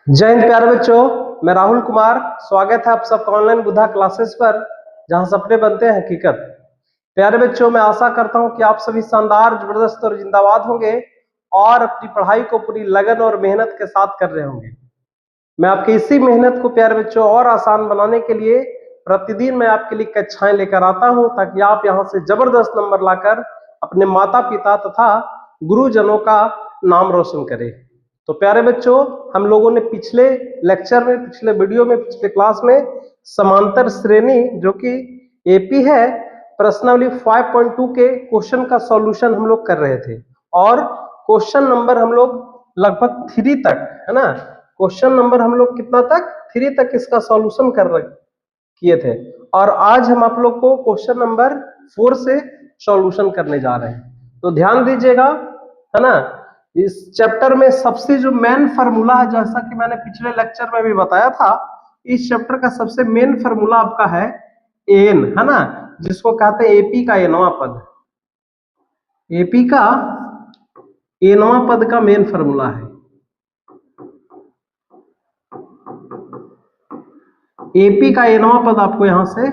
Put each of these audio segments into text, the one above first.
जय हिंद प्यारे बच्चों, मैं राहुल कुमार। स्वागत है आप सबका ऑनलाइन बुद्धा क्लासेस पर, जहां सपने बनते हैं हकीकत। प्यारे बच्चों, मैं आशा करता हूं कि आप सभी शानदार, जबरदस्त और जिंदाबाद होंगे और अपनी पढ़ाई को पूरी लगन और मेहनत के साथ कर रहे होंगे। मैं आपकी इसी मेहनत को प्यारे बच्चों और आसान बनाने के लिए प्रतिदिन मैं आपके लिए कक्षाएं लेकर आता हूं, ताकि आप यहां से जबरदस्त नंबर लाकर अपने माता पिता तथा गुरुजनों का नाम रोशन करें। तो प्यारे बच्चों, हम लोगों ने पिछले लेक्चर में, पिछले वीडियो में, पिछले क्लास में समांतर श्रेणी जो कि एपी है, प्रश्नावली 5.2 के क्वेश्चन का सॉल्यूशन हम लोग कर रहे थे। और क्वेश्चन नंबर हम लोग लगभग 3 तक, है ना, क्वेश्चन नंबर हम लोग कितना तक, 3 तक इसका सॉल्यूशन किए थे। और आज हम आप लोग को क्वेश्चन नंबर 4 से सॉल्यूशन करने जा रहे हैं। तो ध्यान दीजिएगा, है ना। इस चैप्टर में सबसे जो मेन फार्मूला है, जैसा कि मैंने पिछले लेक्चर में भी बताया था, इस चैप्टर का सबसे मेन फार्मूला आपका है एन, है ना, जिसको कहते हैं एपी का एनवां पद। एपी का एनवां पद का मेन फार्मूला है। एपी का एनवां पद आपको यहां से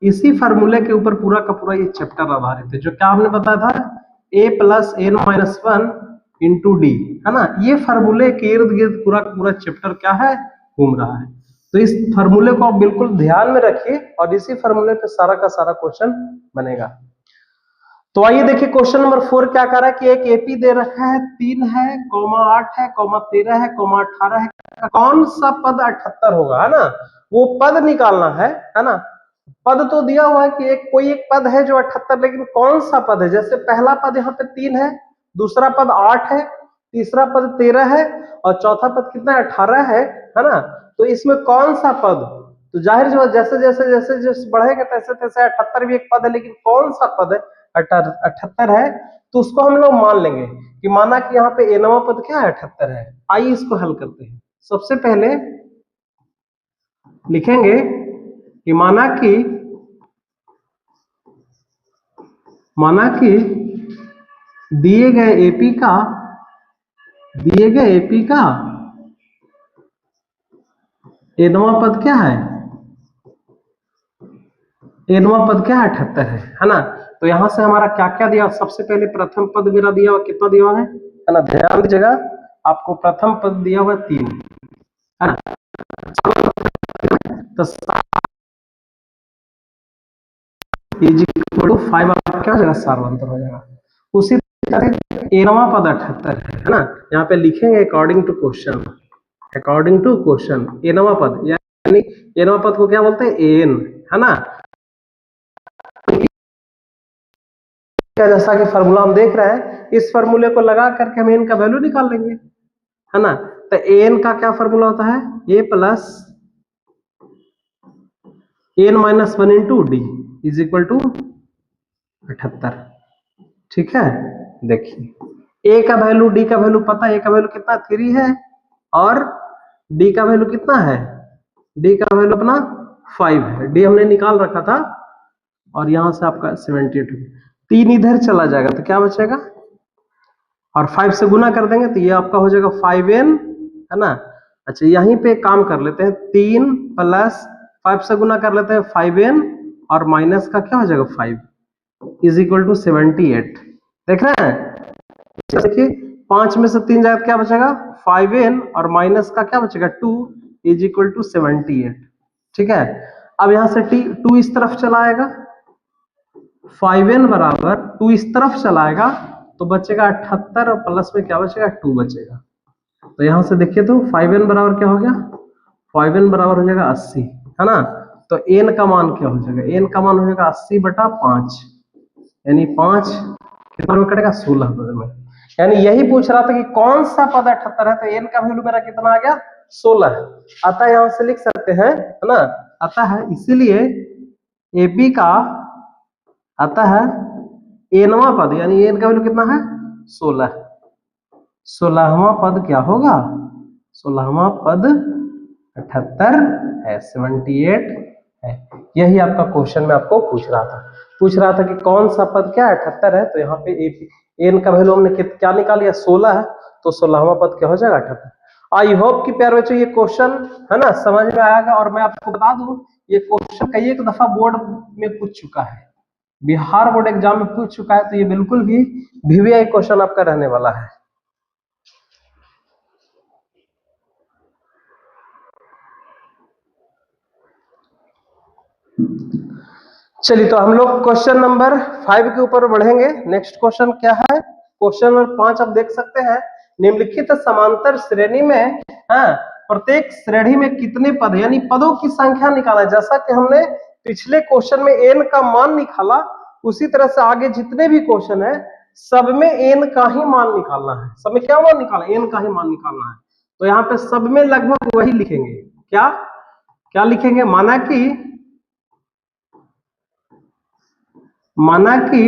इसी फार्मूले के ऊपर पूरा का पूरा ये चैप्टर आधारित है, जो क्या हमने बताया था, a plus N minus one into d, है ना। ये फार्मूले के इर्द गिर्द पूरा का पूरा चैप्टर क्या है, घूम रहा है। तो इस फार्मूले को आप बिल्कुल ध्यान में रखिए और इसी फार्मूले पे सारा का सारा क्वेश्चन बनेगा। तो आइए देखिए, क्वेश्चन नंबर 4 क्या कर रहा है कि एक एपी दे रखा है, 3 है, 8 है, 13 है, 18 है। कौन सा पद 78 होगा, है ना, वो पद निकालना है ना। पद तो दिया हुआ है कि कोई एक पद है जो 78, लेकिन कौन सा पद है। जैसे पहला पद यहाँ पे 3 है, दूसरा पद 8 है, तीसरा पद 13 है और चौथा पद कितना 18 है ना। तो इसमें कौन सा पद, तो जाहिर जो जैसे जैसे जैसे जैसे बढ़ेगा तैसे तैसे 78 भी एक पद है, लेकिन कौन सा पद है 78 है, तो उसको हम लोग मान लेंगे कि माना कि यहाँ पे एनवां पद क्या है, 78 है। आइए इसको हल करते हैं। सबसे पहले लिखेंगे कि माना कि दिए गए एपी का एनवां पद क्या है, एनवां पद क्या है, 78 है ना। तो यहां से हमारा क्या क्या दिया, सबसे पहले प्रथम पद मेरा दिया हुआ कितना दिया हुआ है ना, ध्यान दीजिएगा। आपको प्रथम पद दिया हुआ 3, है ना। तो 5 आपका क्या हो जाएगा, सार्वंतर हो जाएगा। उसी तरह एनवां पद 78 है ना। यहाँ पे लिखेंगे अकॉर्डिंग टू क्वेश्चन एनवां पद, यानी एनवां पद को क्या बोलते हैं, एन, है ना। जैसा कि फार्मूला हम देख रहे हैं, इस फार्मूले को लगा करके हम एन का वैल्यू निकाल लेंगे, है ना। तो एन का क्या फार्मूला होता है, A plus N minus one into D is equal to 78। ठीक है, देखिए ए का वैल्यू, डी का वैल्यू पता है, ए का वैल्यू कितना 3 है और डी का वैल्यू कितना है, डी का वैल्यू अपना 5 है, डी हमने निकाल रखा था। और यहां से आपका 78, 3 इधर चला जाएगा तो क्या बचेगा, और 5 से गुना कर देंगे तो ये आपका हो जाएगा 5n, है ना। अच्छा, यहीं पे काम कर लेते हैं, 3 प्लस 5 से गुना कर लेते हैं 5n और माइनस का क्या हो जाएगा 5 इज इक्वल टू 78। देख रहे हैं, देखिए 5 में से 3 जाएगा क्या बचेगा 5n और माइनस का क्या बचेगा 2 इज इक्वल टू 78। ठीक है, अब यहां से 2 इस तरफ चलाएगा, 5n बराबर 2 इस तरफ चलाएगा तो बचेगा 78 और प्लस में क्या बचेगा 2 बचेगा। तो यहां से देखिए तो 5n बराबर क्या हो गया, 5n बराबर हो जाएगा 80, है ना। तो n का मान क्या हो जाएगा, n का मान हो जाएगा 80/5, यानी 5 कितना में कटेगा 16 बदल में। यानी यही पूछ रहा था कि कौन सा पद 78 है, तो n का वैल्यू मेरा कितना आ गया 16 अतः यहां से लिख सकते हैं, है ना। अतः इसीलिए एपी का अतः एनवां पद, यानी एन का वैल्यू कितना है 16, 16वां पद क्या होगा, 16वां पद 78 है, 78 है। यही आपका क्वेश्चन में आपको पूछ रहा था कि कौन सा पद क्या 78 है। तो यहाँ पे एन का वैल्यू हमने क्या निकाल लिया 16 है, तो 16वां पद क्या हो जाएगा 78। आई होप कि प्यारे बच्चों ये क्वेश्चन है ना समझ में आएगा। और मैं आपको बता दूं ये क्वेश्चन कई एक दफा बोर्ड में पूछ चुका है, बिहार बोर्ड एग्जाम में पूछ चुका है, तो ये बिल्कुल भी वीवीआई क्वेश्चन आपका रहने वाला है। चलिए तो हम लोग क्वेश्चन नंबर 5 के ऊपर बढ़ेंगे। नेक्स्ट क्वेश्चन क्या है? क्वेश्चन नंबर 5 आप देख सकते हैं, निम्नलिखित समांतर श्रेणी में प्रत्येक श्रेणी में कितने पद यानी पदों की संख्या निकाला। जैसा कि हमने पिछले क्वेश्चन में एन का मान निकाला, उसी तरह से आगे जितने भी क्वेश्चन है सब में एन का ही मान निकालना है। सब में क्या मान निकालना? एन का ही मान निकालना है। तो यहाँ पे सब में लगभग वही लिखेंगे। क्या क्या लिखेंगे? माना कि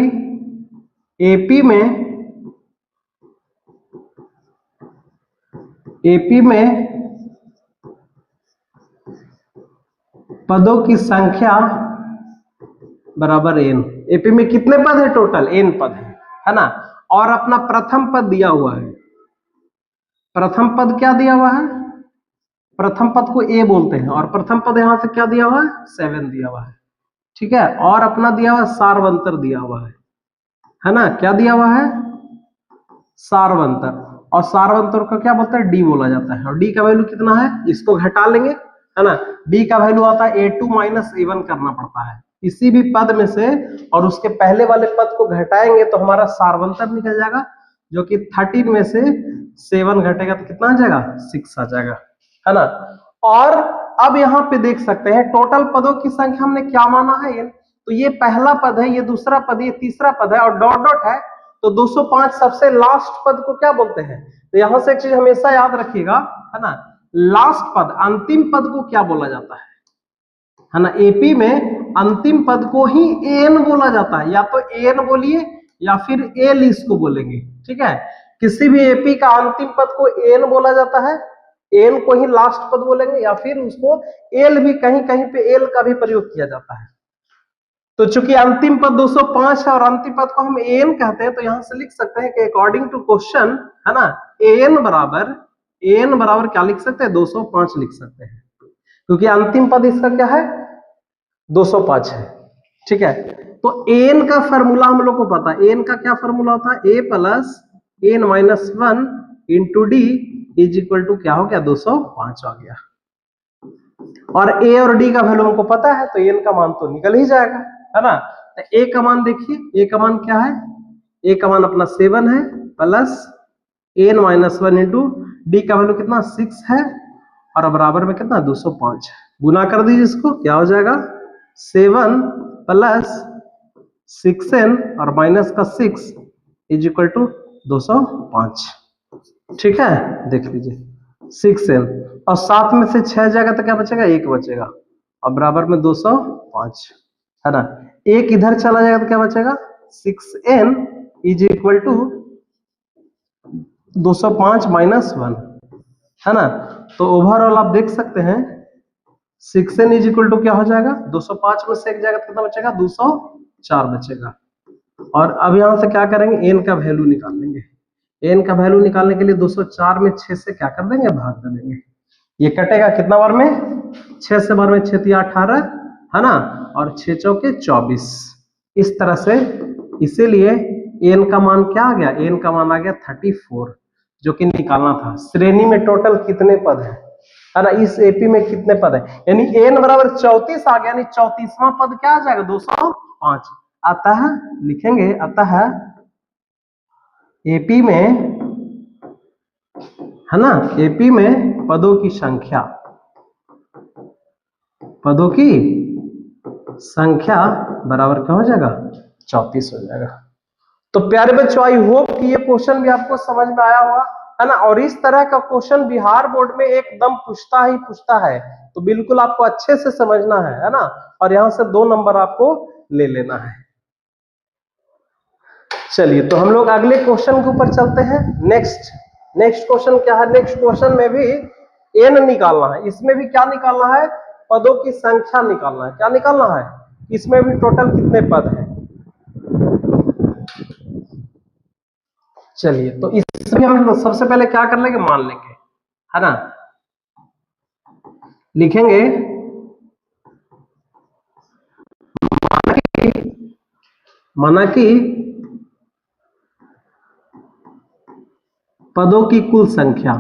एपी में पदों की संख्या बराबर एन। एपी में कितने पद है? टोटल एन पद है ना। और अपना प्रथम पद दिया हुआ है। प्रथम पद क्या दिया हुआ है? प्रथम पद को ए बोलते हैं, और प्रथम पद यहां से क्या दिया हुआ है? 7 दिया हुआ है। ठीक है, और अपना दिया हुआ सारवंतर दिया हुआ है ना। क्या दिया हुआ है? सारवंतर। और सारवंतर को क्या बोलते हैं? डी बोला जाता है। और डी का वैल्यू कितना है? इसको घटा लेंगे है ना। डी का वैल्यू आता है A2 माइनस A1 करना पड़ता है किसी भी पद में से, और उसके पहले वाले पद को घटाएंगे तो हमारा सारवंतर निकल जाएगा, जो कि 13 में से 7 घटेगा तो कितना आ जाएगा? 6 आ जाएगा है ना। और अब यहाँ पे देख सकते हैं टोटल पदों की संख्या हमने क्या माना है? तो ये पहला पद है, ये दूसरा पद, ये तीसरा पद है, और डॉट डॉट है, तो 205 सबसे लास्ट पद को क्या बोलते हैं? तो यहां से एक चीज हमेशा याद रखिएगा है ना, लास्ट पद, अंतिम पद को क्या बोला जाता है ना। एपी में अंतिम पद को ही एन बोला जाता है। या तो एन बोलिए या फिर एल इसको बोलेंगे। ठीक है, किसी भी एपी का अंतिम पद को एन बोला जाता है, एन को ही लास्ट पद बोलेंगे, या फिर उसको एल भी, कहीं कहीं पे एल का भी प्रयोग किया जाता है। तो चूंकि अंतिम पद 205 है और अंतिम पद को हम एन कहते हैं, तो यहां से लिख सकते हैं कि अकॉर्डिंग टू क्वेश्चन है ना, एन बराबर क्या लिख सकते हैं? 205 लिख सकते हैं, क्योंकि अंतिम पद इसका क्या है? 205 है। ठीक है, तो एन का फॉर्मूला हम लोग को पता है। एन का क्या फॉर्मूला होता है? A plus N minus 1 into D is equal to क्या हो गया? 205 आ गया। और ए और डी का वैल्यू हमको पता है, तो एन का मान तो निकल ही जाएगा है ना। तो ए का मान देखिए, ए का मान क्या है? ए का मान अपना 7 है, plus N minus 1 into d का वैल्यू कितना? 6 है, और बराबर में कितना? 205 है। गुना कर दीजिए इसको, क्या हो जाएगा? 7 प्लस 6n और माइनस का 6 इज इक्वल टू 205। ठीक है, देख लीजिए 6n, और 7 में से 6 जाएगा तो क्या बचेगा? 1 बचेगा, और बराबर में 205 है ना। एक इधर चला जाएगा तो क्या बचेगा? 6n is equal to 205 minus 1 है ना। तो ओवरऑल आप देख सकते हैं 6n इज इक्वल टू क्या हो जाएगा? 205 में से 1 जाएगा तो कितना बचेगा? 204 बचेगा। और अब यहां से क्या करेंगे? n का वैल्यू निकाल लेंगे। n का वैल्यू निकालने के लिए 204 में 6 से क्या कर देंगे? भाग दे देंगे। ये कटेगा कितना बार में? 6 से बार में 6 तो 18 है ना, और 6 चौके 24। इस तरह से, इसीलिए n का मान क्या आ गया? n का मान आ गया 34, जो कि निकालना था। श्रेणी में टोटल कितने पद है ना, इस एपी में कितने पद है, यानी n बराबर 34 आ गया, यानी 34वां पद क्या आ जाएगा? 205 अतः लिखेंगे, अतः एपी में है ना, एपी में पदों की संख्या बराबर क्या हो जाएगा? 34 हो जाएगा। तो प्यारे बच्चों, आई होप कि ये क्वेश्चन भी आपको समझ में आया होगा है ना। और इस तरह का क्वेश्चन बिहार बोर्ड में एकदम पूछता है, तो बिल्कुल आपको अच्छे से समझना है ना। और यहां से 2 नंबर आपको ले लेना है। चलिए तो हम लोग अगले क्वेश्चन के ऊपर चलते हैं। नेक्स्ट क्वेश्चन क्या है? नेक्स्ट क्वेश्चन में भी एन निकालना है, इसमें भी क्या निकालना है? पदों की संख्या निकालना है। क्या निकालना है? इसमें भी टोटल कितने पद हैं। चलिए तो इसमें हम सबसे पहले क्या कर लेंगे? मान लेंगे है ना। लिखेंगे माना कि पदों की कुल संख्या,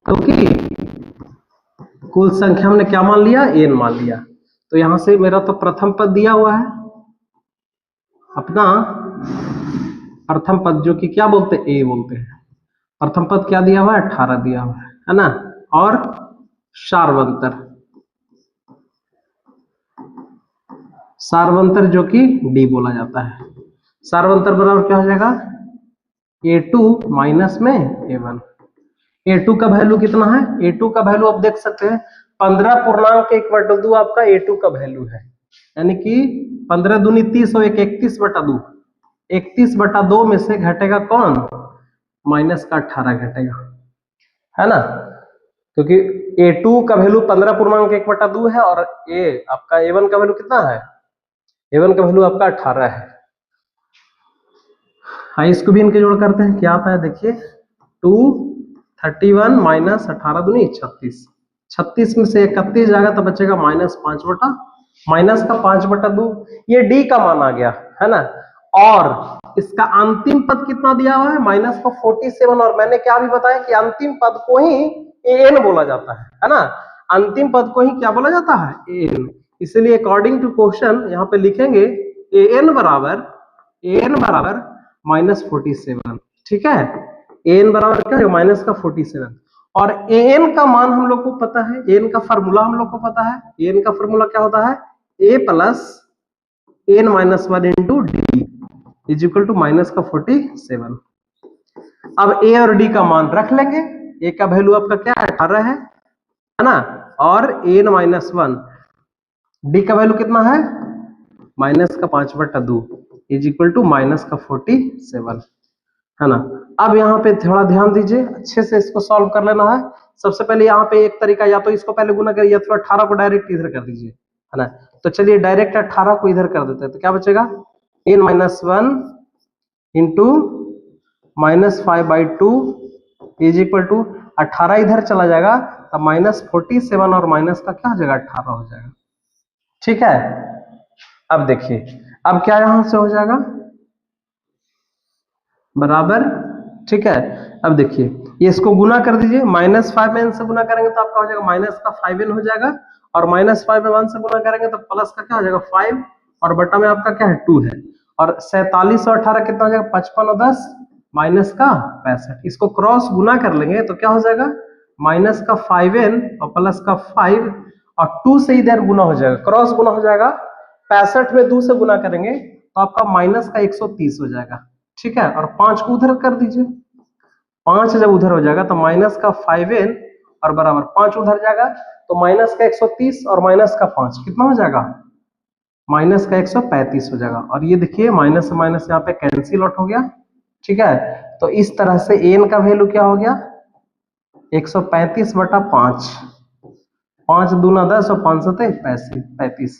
क्योंकि कुल संख्या हमने क्या मान लिया, एन मान लिया। तो यहां से मेरा तो प्रथम पद दिया हुआ है अपना, प्रथम पद जो कि क्या बोलते हैं, ए बोलते हैं। प्रथम पद क्या दिया हुआ है, 18 दिया हुआ है ना। और सार्वंतर, सार्वंतर जो कि डी बोला जाता है। सार्वंतर बराबर क्या हो जाएगा, A2 माइनस में A1। A2 का वैल्यू कितना है, A2 का वैल्यू आप देख सकते हैं 15.1/2 आपका A2 का वैल्यू है, यानी कि 15 दूनी 30 और 31/2, 31/2 में से घटेगा कौन, माइनस का 18 घटेगा, है ना। क्योंकि A2 का वैल्यू 15.1/2 है और A आपका A1 का वैल्यू कितना है, A1 का वैल्यू आपका 18 है। हाँ, इसको भी इनके जोड़ करते हैं, क्या आता है देखिए, 231 माइनस 18 दूनी 36, 36 में से 31 जाएगा तो बचेगा -5 माइनस का 5/2, ये डी का मान आ गया, है ना। और इसका अंतिम पद कितना दिया हुआ है, माइनस का 47। और मैंने क्या भी बताया कि अंतिम पद को ही एन बोला जाता है ना। अंतिम पद को ही क्या बोला जाता है, एन। इसलिए अकॉर्डिंग टू क्वेश्चन यहाँ पे लिखेंगे एन बराबर -47, ठीक है। एन बराबर क्या है, माइनस का 47। और एन का मान हम लोग को पता है, एन का फॉर्मूला हम लोग को पता है। एन का फॉर्मूला क्या होता है, A plus N minus 1 into D is equal to minus का 47। अब ए और डी का मान रख लेंगे। ए का वैल्यू आपका क्या है, 18 है ना। और एन माइनस 1, डी का वैल्यू कितना है, माइनस का 5/2 इज इक्वल टू माइनस का 47, है ना। अब यहाँ पे थोड़ा ध्यान दीजिए, अच्छे से इसको सॉल्व कर लेना है। सबसे पहले यहाँ पे एक तरीका, या तो इसको पहले गुना करिए या तो 18 को डायरेक्ट इधर कर दीजिए, है ना। तो चलिए डायरेक्ट 18 को इधर कर देते हैं, तो क्या बचेगा, n minus 1 into -5/2 is equal to 18 इधर चला जाएगा तो -47 और माइनस का क्या हो जाएगा, 18 हो जाएगा, ठीक है। अब देखिए, अब क्या यहां से हो जाएगा, बराबर, ठीक है। अब देखिए ये इसको गुना कर दीजिए, -5 में n से गुना करेंगे तो आपका हो जाएगा माइनस का 5n हो जाएगा, और -5 में 1 से गुना करेंगे तो प्लस का क्या हो जाएगा 5, और बटा में आपका क्या है 2 है। और 47 और 18 कितना हो जाएगा, 55 और 10 माइनस का 65। इसको क्रॉस गुना कर लेंगे तो क्या हो जाएगा, माइनस का 5n और प्लस का 5 और 2 से इधर गुना हो जाएगा, क्रॉस गुना हो जाएगा। 65 में 2 से गुना करेंगे तो आपका माइनस का 130 हो जाएगा, ठीक है। और 5 को उधर कर दीजिए, 5 जब उधर हो जाएगा तो माइनस का 5n और बराबर 5 उधर जाएगा तो माइनस का 130 और माइनस का 5 कितना हो जाएगा, माइनस का 135 हो जाएगा। और ये देखिए माइनस से माइनस यहाँ पे कैंसिल आउट हो गया, ठीक है। तो इस तरह से एन का वैल्यू क्या हो गया, 135/5, 5 दूना 10 और 5 सते 35।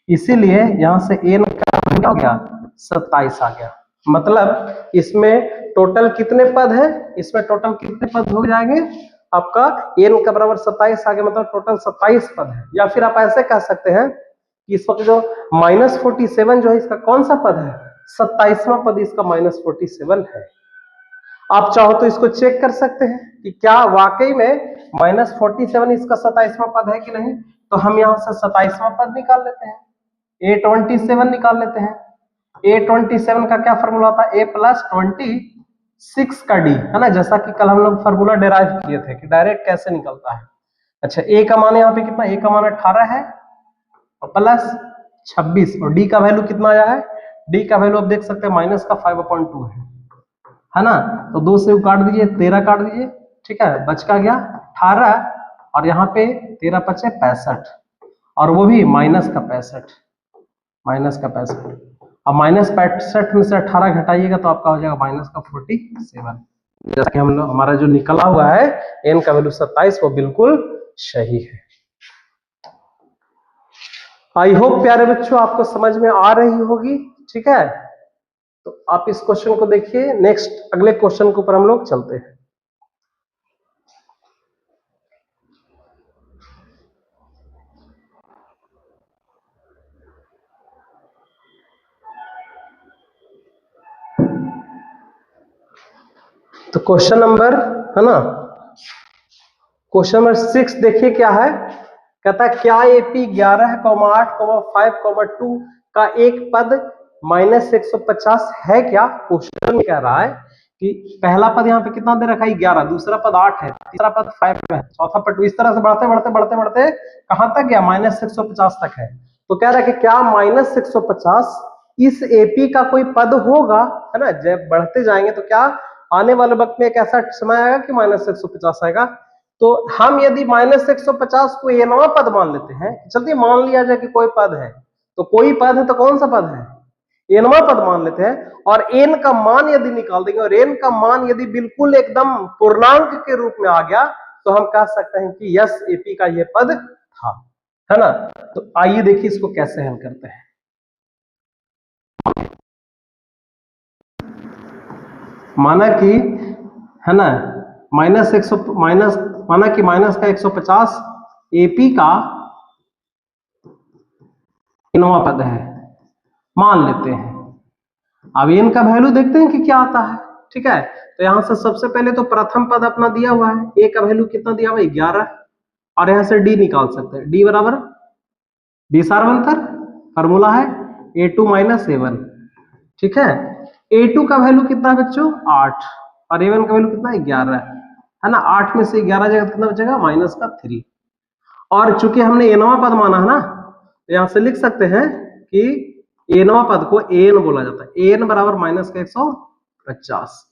इसीलिए यहां से एन का क्या हो गया, 27 आ गया। मतलब इसमें टोटल कितने पद है, इसमें टोटल कितने पद हो जाएंगे आपका, एन का बराबर 27 आ गया, मतलब टोटल 27 पद है। या फिर आप ऐसे कह सकते हैं कि इस वक्त जो -47 जो है इसका कौन सा पद है, 27वां पद इसका -47 है। आप चाहो तो इसको चेक कर सकते हैं कि क्या वाकई में -47 इसका 27वां पद है कि नहीं। तो हम यहां से 27वां पद निकाल लेते हैं, A27 निकाल लेते हैं। A27 का क्या फॉर्मूला था, A प्लस 26 का D, है ना। जैसा कि कल हम लोग फॉर्मूला डेराइव किए थे कि डायरेक्ट कैसे निकलता है। अच्छा, A का मान यहाँ पे कितना, A का मान 18 है और प्लस 26, और D का वैल्यू कितना आया है, D का वैल्यू आप देख सकते हैं माइनस का 5/2 है ना। तो 2 से काट दीजिए, 13 काट दीजिए, ठीक है। बच का गया 18 और यहाँ पे 13 पचे 65, और वो भी माइनस का 65, अब -65 में से 18 घटाइएगा तो आपका हो जाएगा माइनस का 47। जैसा कि हम लोग हमारा जो निकला हुआ है एन का वैल्यू 27, वो बिल्कुल सही है। आई होप प्यारे बच्चों आपको समझ में आ रही होगी, ठीक है। तो आप इस क्वेश्चन को देखिए, नेक्स्ट अगले क्वेश्चन के ऊपर हम लोग चलते हैं। तो क्वेश्चन नंबर है ना, क्वेश्चन नंबर 6 देखिए क्या है। कहता है क्या एपी 11,8,5,2 का एक पद -150 है क्या। क्वेश्चन में कह रहा है कि पहला पद यहाँ पे कितना दे रखा है 11, दूसरा पद 8 है, तीसरा पद 5 है, चौथा पद 2, इस तरह से बढ़ते बढ़ते बढ़ते बढ़ते कहां तक गया -150 तक है। तो कह रहा है कि क्या -150 इस एपी का कोई पद होगा, है ना। जब बढ़ते जाएंगे तो क्या आने वाले वक्त में एक ऐसा समय आएगा कि -150 आएगा। तो हम यदि -150 को एनवा पद मान लेते हैं, चलिए मान लिया जाए कि कोई पद है, तो कोई पद है तो कौन सा पद है, एनवा पद मान लेते हैं। और एन का मान यदि निकाल देंगे और एन का मान यदि बिल्कुल एकदम पूर्णांक के रूप में आ गया तो हम कह सकते हैं कि यस एपी का यह पद था, है ना। तो आइए देखिए इसको कैसे हल करते हैं। माना कि, है ना, माना कि माइनस का 150 एपी का इनवा पद है, मान लेते हैं। अब एन का वैल्यू देखते हैं कि क्या आता है। ठीक है, तो यहां से सबसे पहले तो प्रथम पद अपना दिया हुआ है, ए का वैल्यू कितना दिया हुआ है 11, और यहां से डी निकाल सकते हैं, डी बराबर 20 फॉर्मूला है A2 - A1। ठीक है, A2 का वैल्यू कितना है बच्चों 8, और A1 का वैल्यू कितना है 11, है ना। 8 में से 11 जाएगा कितना बचेगा -3। और चूंकि हमने एनवा पद माना है ना, तो यहां से लिख सकते हैं कि एनवा पद को एन बोला जाता है, एन बराबर -150।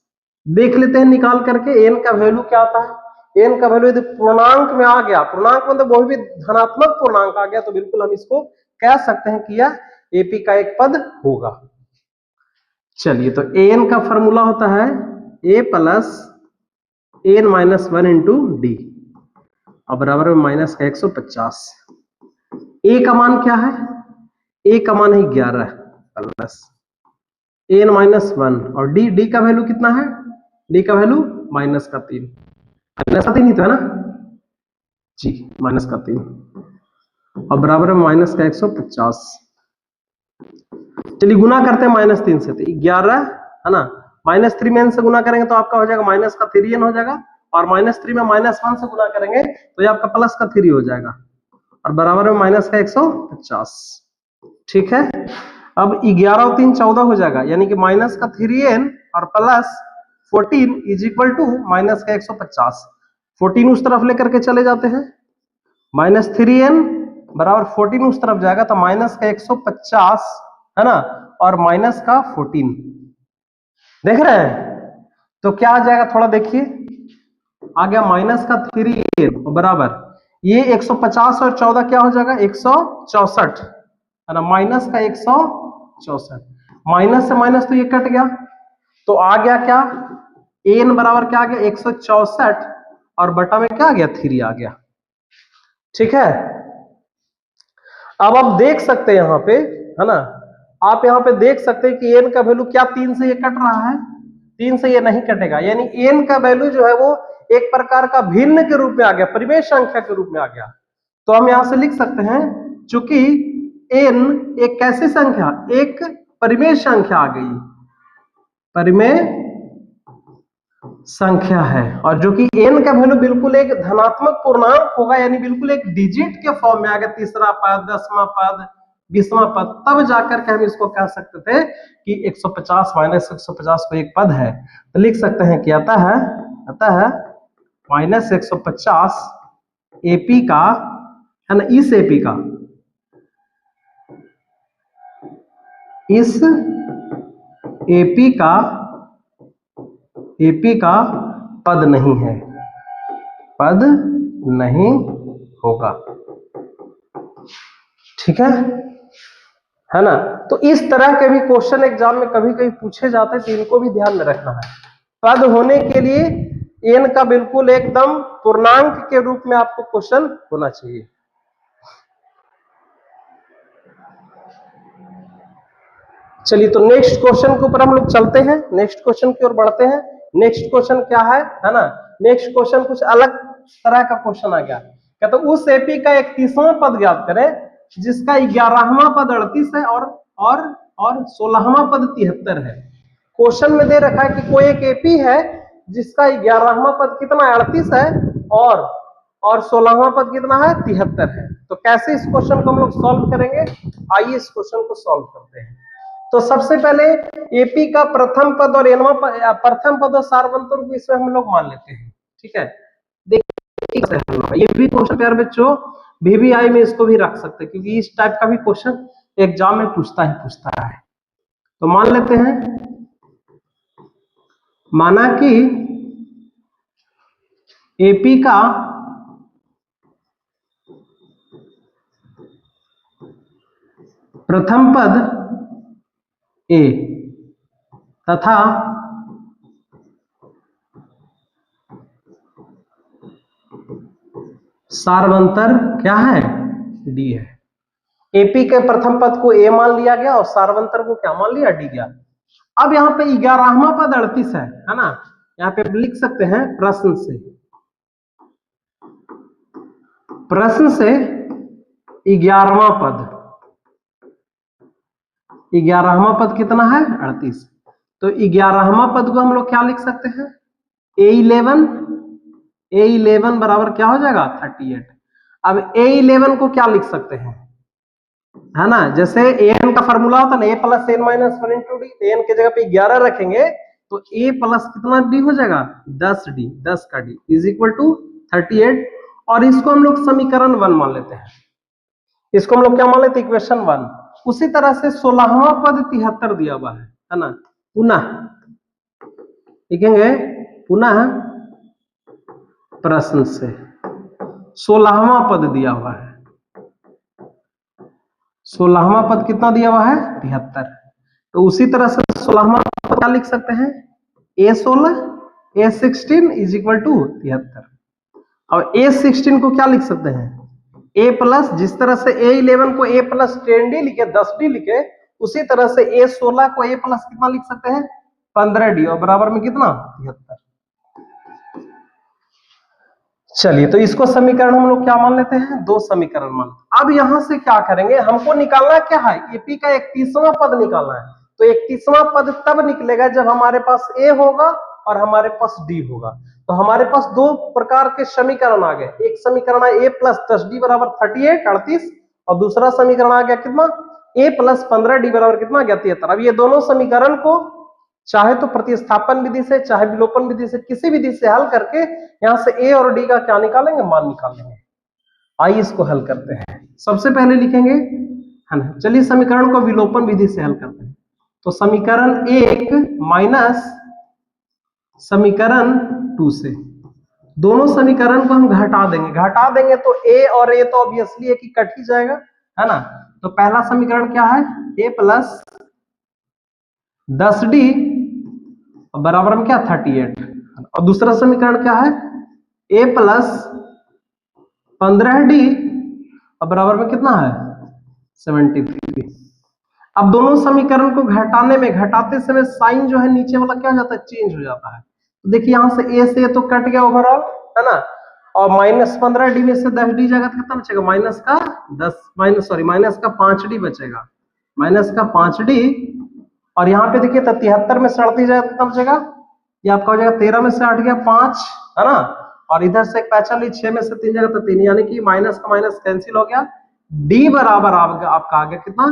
देख लेते हैं निकाल करके एन का वैल्यू क्या आता है। एन का वैल्यू यदि पूर्णांक में आ गया, पूर्णांक मतलब वो भी धनात्मक पूर्णांक आ गया, तो बिल्कुल हम इसको कह सकते हैं कि यह एपी का एक पद होगा। चलिए, तो एन का फॉर्मूला होता है A plus N -1 into D, और बराबर में माइनस का 150। ए का मान क्या है, ए का मान है 11 प्लस एन -1, और डी का वैल्यू कितना है, डी का वैल्यू -3, -3 ही तो है ना जी, -3, और बराबर में माइनस का 150। चलिए गुना करते हैं -3 से, तो 11 है ना, -3 में n से गुना करेंगे तो आपका हो जाएगा -3n हो जाएगा, और -3 में -1 से गुना करेंगे तो ये आपका +3 हो जाएगा, और बराबर में माइनस का 150। ठीक है, अब 11 और 3 14 हो जाएगा, यानी कि -3n और +14 इज इक्वल टू -150। 14 उस तरफ लेकर के चले जाते हैं, -3n बराबर 14 उस तरफ जाएगा तो -150, है ना, और -14 देख रहे हैं। तो क्या आ जाएगा थोड़ा देखिए, आ गया -3n बराबर ये 150 और 14 क्या हो जाएगा 164, है ना, -164, माइनस से माइनस तो ये कट गया, तो आ गया क्या एन बराबर क्या आ गया 164, और बटा में क्या आ गया 3 आ गया। ठीक है, अब आप देख सकते हैं यहाँ पे, है ना, आप यहाँ पे देख सकते हैं कि एन का वैल्यू क्या 3 से ये कट रहा है, 3 से ये नहीं कटेगा, यानी एन का वैल्यू जो है वो एक प्रकार का भिन्न के रूप में आ गया, परिमेय संख्या के रूप में आ गया। तो हम यहां से लिख सकते हैं चूंकि एन एक कैसी संख्या, एक परिमेय संख्या आ गई, परिमेय संख्या है, और जो कि एन का वैल्यू बिल्कुल एक धनात्मक पूर्णांक होगा, यानी बिल्कुल एक डिजिट के फॉर्म में आ गया, तीसरा पद, 10वां पद, 20वां पद, तब जाकर के हम इसको कह सकते थे कि 150 -150 को एक पद है। तो लिख सकते हैं कि आता है -150 एपी का, है ना, इस एपी का, इस एपी का पद नहीं है, पद नहीं होगा। ठीक है ना। तो इस तरह के भी क्वेश्चन एग्जाम में कभी कभी पूछे जाते हैं, तो इनको भी ध्यान में रखना है। पद होने के लिए एन का बिल्कुल एकदम पूर्णांक के रूप में आपको क्वेश्चन होना चाहिए। चलिए, तो नेक्स्ट क्वेश्चन के ऊपर हम लोग चलते हैं, नेक्स्ट क्वेश्चन की ओर बढ़ते हैं। नेक्स्ट क्वेश्चन क्या है ना, नेक्स्ट क्वेश्चन कुछ अलग तरह का क्वेश्चन आ गया। क्या तो उस एपी का 31वां पद ज्ञात करें जिसका 11वां पद 38 है और 16वां पद 73 है। क्वेश्चन में दे रखा है कि कोई एक एपी है जिसका 11वां पद कितना 38 है और 16वां पद कितना है 73 है। तो कैसे इस क्वेश्चन को हम लोग सॉल्व करेंगे, आइए इस क्वेश्चन को सॉल्व करते हैं। तो सबसे पहले एपी का प्रथम पद और एनवा प्रथम पद और सार्वंतर को इसमें हम लोग मान लेते हैं। ठीक है, देखिए ये भी क्वेश्चन प्यार बच्चों VVI में इसको भी रख सकते हैं, क्योंकि इस टाइप का भी क्वेश्चन एग्जाम में पूछता है। तो मान लेते हैं, माना कि एपी का प्रथम पद ए तथा सार्वंतर क्या है डी है। एपी के प्रथम पद को ए मान लिया गया और सार्वंतर को क्या मान लिया डी गया। अब यहाँ पे 11वां पद 38 है ना, यहाँ पे लिख सकते हैं प्रश्न से 11वां पद कितना है 38। तो 11वां पद को हम लोग क्या लिख सकते हैं A11 बराबर क्या हो जाएगा 38। अब A11 को क्या लिख सकते हैं, है ना, जैसे an का फॉर्मूला होता है ना a plus n minus 1 into D, तो n की जगह पे 11 रखेंगे तो a प्लस कितना d हो जाएगा 10 का d इज इक्वल टू 38। और इसको हम लोग समीकरण 1 मान लेते हैं, इसको हम लोग क्या मान लेते हैं इक्वेशन 1। उसी तरह से 16वां पद 73 दिया हुआ है ना, पुनः लिखेंगे पुनः प्रश्न से 16वां पद दिया हुआ है, 16वां पद कितना दिया हुआ है 73। तो उसी तरह से 16वां पद क्या लिख सकते हैं A16 A16 is equal to 73। अब A16 को क्या लिख सकते हैं a प्लस, जिस तरह से A11 को a प्लस 10d लिखे 10d लिखे, उसी तरह से A16 को a प्लस कितना लिख सकते हैं 15d और बराबर में कितना 73। चलिए, तो इसको समीकरण हम लोग क्या मान लेते हैं 2 समीकरण मान। अब यहां से क्या करेंगे, हमको निकालना क्या है एपी का 31वां पद निकालना है। तो 31वां पद तब निकलेगा जब हमारे पास ए होगा और हमारे पास डी होगा। तो हमारे पास 2 प्रकार के समीकरण आ गए, एक समीकरण है a प्लस 10d बराबर 38 और दूसरा समीकरण आ गया कितना a प्लस 15d बराबर कितना 73। अब ये दोनों समीकरण को चाहे तो प्रतिस्थापन विधि से चाहे विलोपन विधि से किसी विधि से हल करके यहां से a और d का क्या निकालेंगे मान निकाल लेंगे। आइए इसको हल करते हैं। सबसे पहले लिखेंगे, है ना, चलिए समीकरण को विलोपन विधि से हल करते हैं। तो समीकरण 1 माइनस समीकरण 2 से दोनों समीकरण को हम घटा देंगे तो a और a तो ऑब्वियसली एक ही कट ही जाएगा, है ना। तो पहला समीकरण क्या है a प्लस 10d बराबर में क्या 38 और दूसरा समीकरण क्या है a प्लस 15d और बराबर में कितना है 73। अब दोनों समीकरण को घटाते समय साइन जो है नीचे वाला क्या हो जाता है चेंज हो जाता है। तो देखिए यहां से a से तो कट गया ओवरऑल, है ना, और माइनस 15d में से 10d जाएगा तो कितना बचेगा माइनस का 5d बचेगा, माइनस का 5d। और यहाँ पे देखिए 73 में से 38 जाएगा कितना बचेगा, ये आपका हो जाएगा 13 में से 8 गया 5, है ना, और इधर से एक पैचा ली 6 में से 3 जाएगा तो 3, यानी कि माइनस का माइनस कैंसिल हो गया। d बराबर आपका आ गया कितना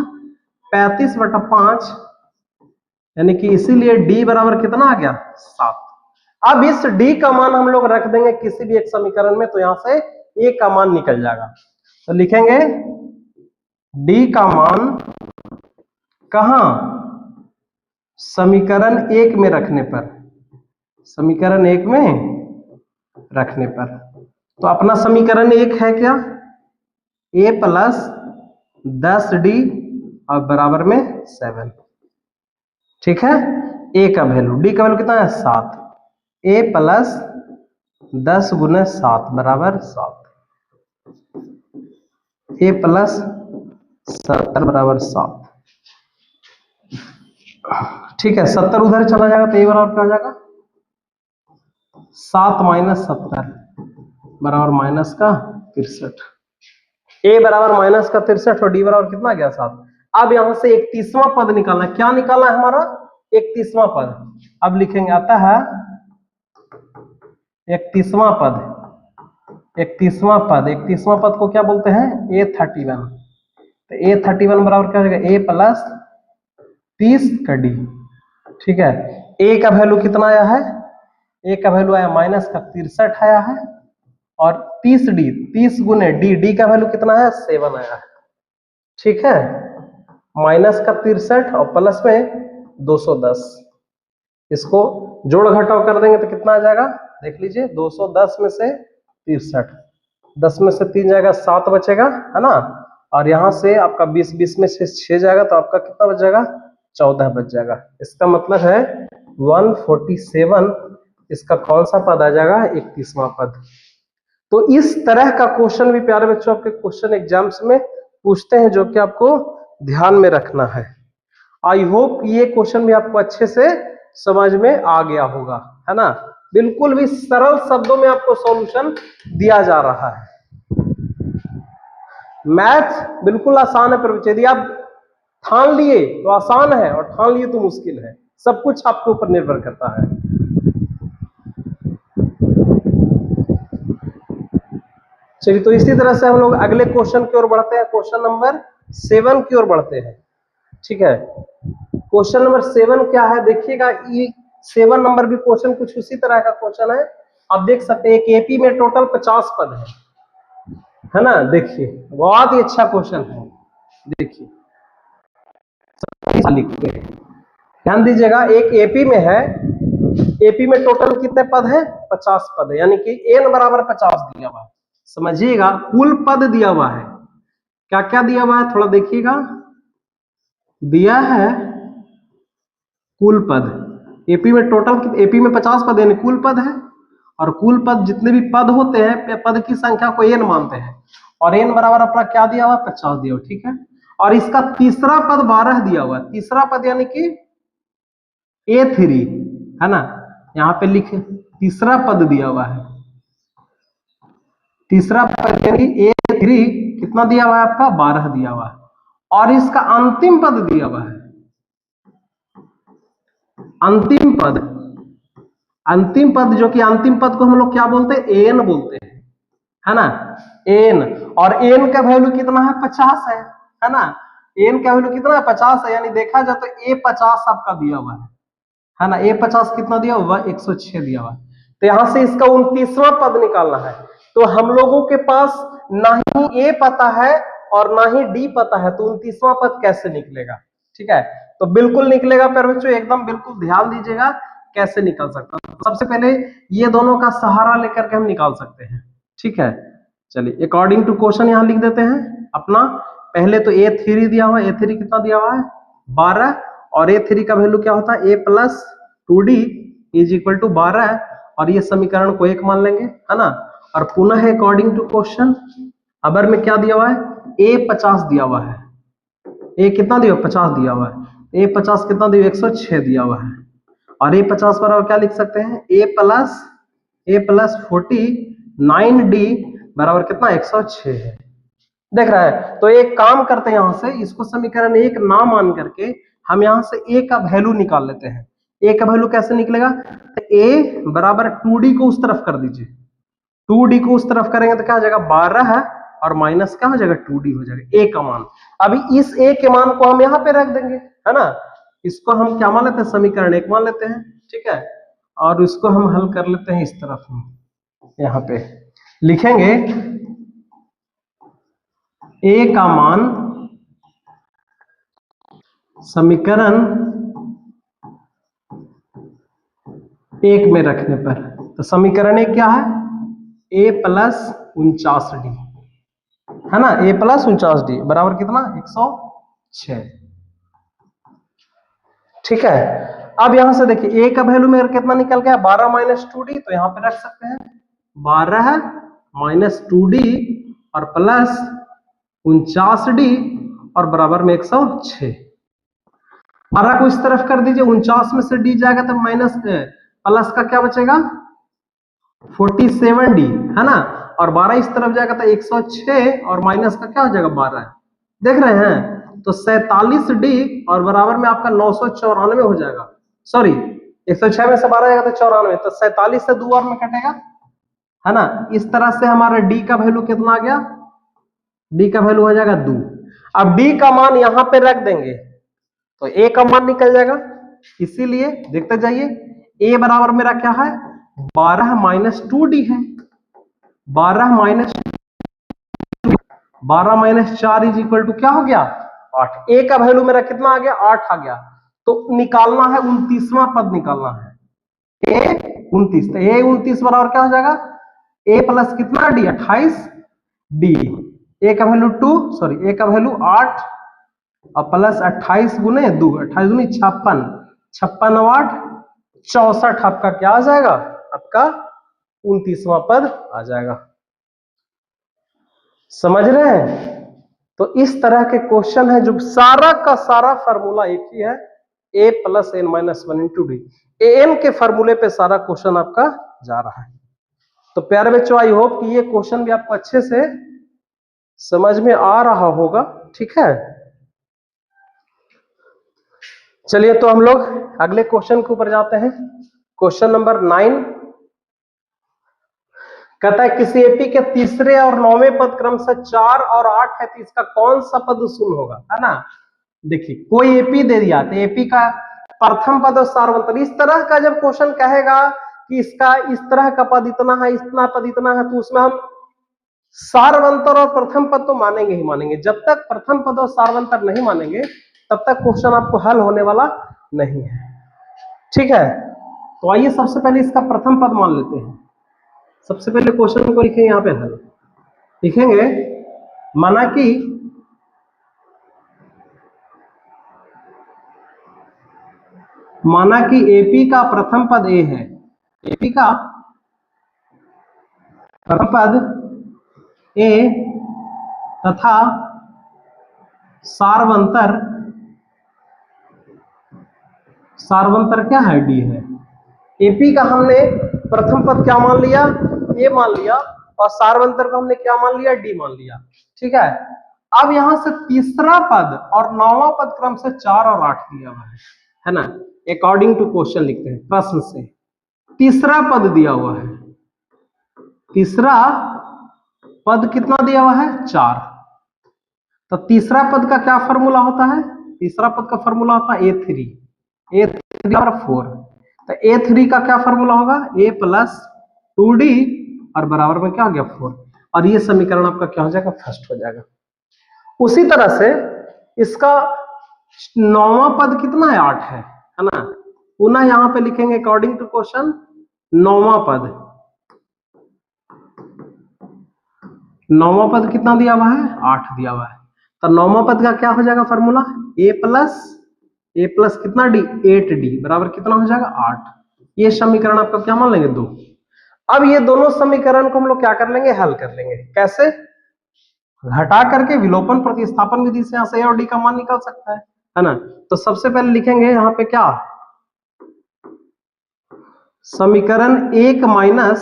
35/5, यानी कि इसीलिए d बराबर कितना आ गया 7। अब इस d का मान हम लोग रख देंगे किसी भी एक समीकरण में, तो यहां से a का मान निकल जाएगा। तो लिखेंगे d का मान कहां समीकरण 1 में रखने पर, समीकरण 1 में रखने पर। तो अपना समीकरण 1 है क्या a प्लस 10d और बराबर में 7, ठीक है। a का वैल्यू, d का वैल्यू कितना है 7, a प्लस 10 गुना 7 बराबर 7, a प्लस 70 बराबर 7, ठीक है। 70 उधर चला जाएगा तो a बराबर क्या हो जाएगा 7 माइनस 70 बराबर माइनस का 63, a बराबर माइनस का 63 और d बराबर कितना गया 7। अब यहां से 31वां पद निकालना है, क्या निकालना है हमारा 31वां पद। अब लिखेंगे अतः 31वां पद, 31वां पद, 31वां पद को क्या बोलते हैं? A31। तो A31 बराबर क्या हो जाएगा? A प्लस 30 का D। ठीक है, A का वैल्यू कितना आया है? A का वैल्यू आया माइनस का 63 आया है, और 30D, 30 गुने D का वैल्यू कितना है? 7 आया है। ठीक है, माइनस का 63 और प्लस में 210, इसको जोड़ घटाव कर देंगे तो कितना आ जाएगा? देख लीजिए, 210 में से 63, 10 में से 3 जाएगा, 7 बचेगा, है ना। और यहाँ से आपका 20 में से 6 जाएगा, तो आपका कितना बच जाएगा? 14 बच जाएगा। इसका मतलब है 147 इसका कौन सा पद आ जाएगा? 31वां पद। तो इस तरह का क्वेश्चन भी प्यारे बच्चों आपके क्वेश्चन एग्जाम्स में पूछते हैं, जो कि आपको ध्यान में रखना है। आई होप ये क्वेश्चन भी आपको अच्छे से समझ में आ गया होगा, है ना। बिल्कुल भी सरल शब्दों में आपको सॉल्यूशन दिया जा रहा है। मैथ बिल्कुल आसान है, पर यदि आप ठान लिए तो आसान है, और ठान लिए तो मुश्किल है। सब कुछ आपके ऊपर निर्भर करता है। चलिए, तो इसी तरह से हम लोग अगले क्वेश्चन की ओर बढ़ते हैं। क्वेश्चन नंबर 7 की ओर बढ़ते हैं। ठीक है, क्वेश्चन नंबर 7 क्या है? देखिएगा, 7 नंबर भी क्वेश्चन कुछ उसी तरह का क्वेश्चन है। आप देख सकते हैं, एक एपी में टोटल 50 पद है ना। देखिए, बहुत ही अच्छा क्वेश्चन है। देखिए, लिखते हैं, ध्यान दीजिएगा। एक एपी में है, एपी में टोटल कितने पद है? 50 पद है, यानी कि n बराबर 50 दिया हुआ है। समझिएगा, कुल पद दिया हुआ है। क्या क्या दिया हुआ है? थोड़ा देखिएगा। दिया है कुल पद। एपी में टोटल, एपी में 50 पद यानी कुल पद है, और कुल पद जितने भी पद होते हैं, पद की संख्या को n मानते हैं, और n बराबर अपना क्या दिया हुआ? 50 दिया हुआ। ठीक है, और इसका तीसरा पद 12 दिया हुआ है। तीसरा पद यानी कि A3, है ना। यहाँ पे लिखे, तीसरा पद दिया हुआ है। तीसरा पद यानी A3 कितना दिया हुआ है आपका? 12 दिया हुआ है, और इसका अंतिम पद दिया हुआ है। अंतिम पद, अंतिम पद, जो कि अंतिम पद को हम लोग क्या बोलते हैं? एन बोलते हैं, है ना। एन, और एन का वैल्यू कितना है? 50 है ना। एन का वैल्यू कितना है? 50 है, यानी देखा जाए तो A50 आपका दिया हुआ है ना। A50 कितना दिया हुआ? 106 दिया हुआ है। तो यहां से इसका 29वां पद निकालना है। तो हम लोगों के पास ना ही A पता है और ना ही D पता है, तो 29वां पद कैसे निकलेगा? ठीक है, तो बिल्कुल निकलेगा प्यारे बच्चों, एकदम बिल्कुल ध्यान दीजिएगा कैसे निकल सकता है। सबसे पहले ये दोनों का सहारा लेकर के हम निकाल सकते हैं। ठीक है, चलिए, अकॉर्डिंग टू क्वेश्चन यहां लिख देते हैं अपना। पहले तो A3 दिया हुआ है। A3 कितना दिया हुआ है? 12, और A3 का वैल्यू क्या होता है? A plus 2D is equal to 12, और ये समीकरण को 1 मान लेंगे, है ना। और पुनः है अकॉर्डिंग टू क्वेश्चन, अबर में क्या दिया हुआ है? A50 दिया हुआ है। A कितना दिया? 50 दिया हुआ है। A50 कितना दिया? 106 दिया हुआ है। और A50 पर और क्या लिख सकते हैं? A प्लस 49D बराबर कितना? 106 है। देख रहा है, तो एक काम करते हैं, यहां से इसको समीकरण 1 ना मान करके हम यहां से A का वैल्यू निकाल लेते हैं। A का वैल्यू कैसे निकलेगा? तो A बराबर 2D को उस तरफ कर दीजिए। 2D को उस तरफ करेंगे तो क्या हो जाएगा? 12 है, और माइनस क्या हो जाएगा? 2D हो जाएगा। A का मान, अभी इस A के मान को हम यहाँ पे रख देंगे, है ना। इसको हम क्या मान लेते हैं? समीकरण 1 मान लेते हैं। ठीक है, और इसको हम हल कर लेते हैं इस तरफ। यहाँ पे लिखेंगे A का मान समीकरण 1 में रखने पर, तो समीकरण 1 क्या है? A प्लस 49D, है ना। A प्लस 49D बराबर कितना? 106। ठीक है, अब यहां से देखिए A का वैल्यू मेरा कितना निकल गया? 12 माइनस 2D, तो यहां पे रख सकते हैं 12 माइनस 2D और प्लस 49D और बराबर में 106। 12 को इस तरफ कर दीजिए, 49 में से D जाएगा तो माइनस प्लस का क्या बचेगा? 47D, है ना। और 12 इस तरफ जाएगा तो 106, और माइनस का क्या हो जाएगा? 12। देख रहे हैं, तो 47D और बराबर में आपका 994 हो जाएगा। सॉरी, 106 में से 12 जाएगा तो 94, तो 47 से 2 और में कटेगा है ना। इस तरह से हमारा डी का वैल्यू कितना आ गया, डी का वैल्यू हो जाएगा 2। अब डी का मान यहां पे रख देंगे तो ए का मान निकल जाएगा, इसीलिए देखते जाइए ए बराबर मेरा क्या है 12 माइनस 2d है। 12 माइनस 4 इज इक्वल टू क्या हो गया 8। ए का वैल्यू मेरा कितना आ गया 8 आ गया, तो निकालना है 29वां पद निकालना है ए 29। तो ए 29 बराबर क्या हो जाएगा ए प्लस कितना डी 28 डी। ए का वैल्यू 2 सॉरी ए का वैल्यू 8 और प्लस 28 गुने 2 28 गुने 56 56 और 8 64 आपका क्या आ जाएगा आपका 29वां पद आ जाएगा। समझ रहे हैं। तो इस तरह के क्वेश्चन है जो सारा का सारा फार्मूला एक ही है a plus N minus 1 into d. N के फार्मूले पे सारा क्वेश्चन आपका जा रहा है। तो प्यारे बच्चों आई होप कि ये क्वेश्चन भी आपको अच्छे से समझ में आ रहा होगा, ठीक है। चलिए तो हम लोग अगले क्वेश्चन के ऊपर जाते हैं। क्वेश्चन नंबर 9 कहता है किसी एपी के तीसरे और 9वें पद क्रम से 4 और 8 है तो इसका कौन सा पद शून्य होगा, है ना। देखिए कोई एपी दे दिया तो एपी का प्रथम पद और सार्वंतर, इस तरह का जब क्वेश्चन कहेगा कि इसका इस तरह का पद इतना है इतना पद इतना है, तो उसमें हम सार्वंतर और प्रथम पद तो मानेंगे ही मानेंगे। जब तक प्रथम पद और सार्वंतर नहीं मानेंगे तब तक क्वेश्चन आपको हल होने वाला नहीं है, ठीक है। तो आइए सबसे पहले इसका प्रथम पद मान लेते हैं। सबसे पहले क्वेश्चन को लिखेंगे यहाँ पे हल लिखेंगे, माना कि एपी का प्रथम पद ए है, एपी का प्रथम पद ए तथा सार्वंतर क्या है डी है। एपी का हमने प्रथम पद क्या मान लिया ए मान लिया और सार्वंतर को हमने क्या मान लिया डी मान लिया, ठीक है। अब यहां से तीसरा पद और 9वां पद क्रम से 4 और 8 दिया हुआ है ना। अकॉर्डिंग टू क्वेश्चन लिखते हैं प्रश्न से। तीसरा पद दिया हुआ है, तीसरा पद कितना दिया हुआ है 4। तो तीसरा पद का क्या फॉर्मूला होता है, तीसरा पद का फॉर्मूला होता है ए3 और 4। तो ए3 का क्या फॉर्मूला होगा ए प्लस 2d और बराबर में क्या हो गया 4, और ये समीकरण आपका क्या हो जाएगा फर्स्ट हो जाएगा। उसी तरह से इसका 9वां पद कितना है 8 है ना। पुनः यहां पे लिखेंगे अकॉर्डिंग टू क्वेश्चन 9वां पद कितना दिया हुआ है 8 दिया हुआ है। तो 9वां पद का क्या हो जाएगा फॉर्मूला ए प्लस कितना डी 8d बराबर कितना हो जाएगा 8। ये समीकरण आपका क्या मान लेंगे 2। अब ये दोनों समीकरण को हम लोग क्या कर लेंगे हल कर लेंगे। कैसे, घटा करके विलोपन प्रतिस्थापन विधि से यहां से ए और डी का मान निकल सकता है ना। तो सबसे पहले लिखेंगे यहां पे क्या समीकरण 1 माइनस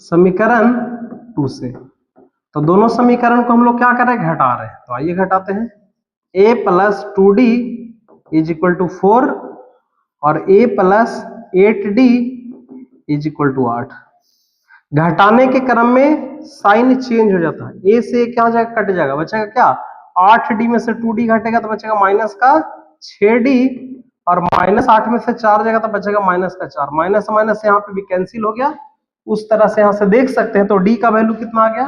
समीकरण 2 से। तो दोनों समीकरण को हम लोग क्या कर रहे हैं घटा रहे हैं। तो आइए घटाते हैं a plus 2d is equal to 4 और a plus 8d is equal to 8। घटाने के क्रम में साइन चेंज हो जाता है, a से क्या हो जाएगा कट जाएगा, बचेगा क्या 8d में से 2d घटेगा तो बचेगा माइनस का 6d और माइनस 8 में से 4 जाएगा तो बचेगा माइनस का 4। माइनस माइनस यहाँ पे भी कैंसिल हो गया। उस तरह से यहां से देख सकते हैं। तो d का वैल्यू कितना आ गया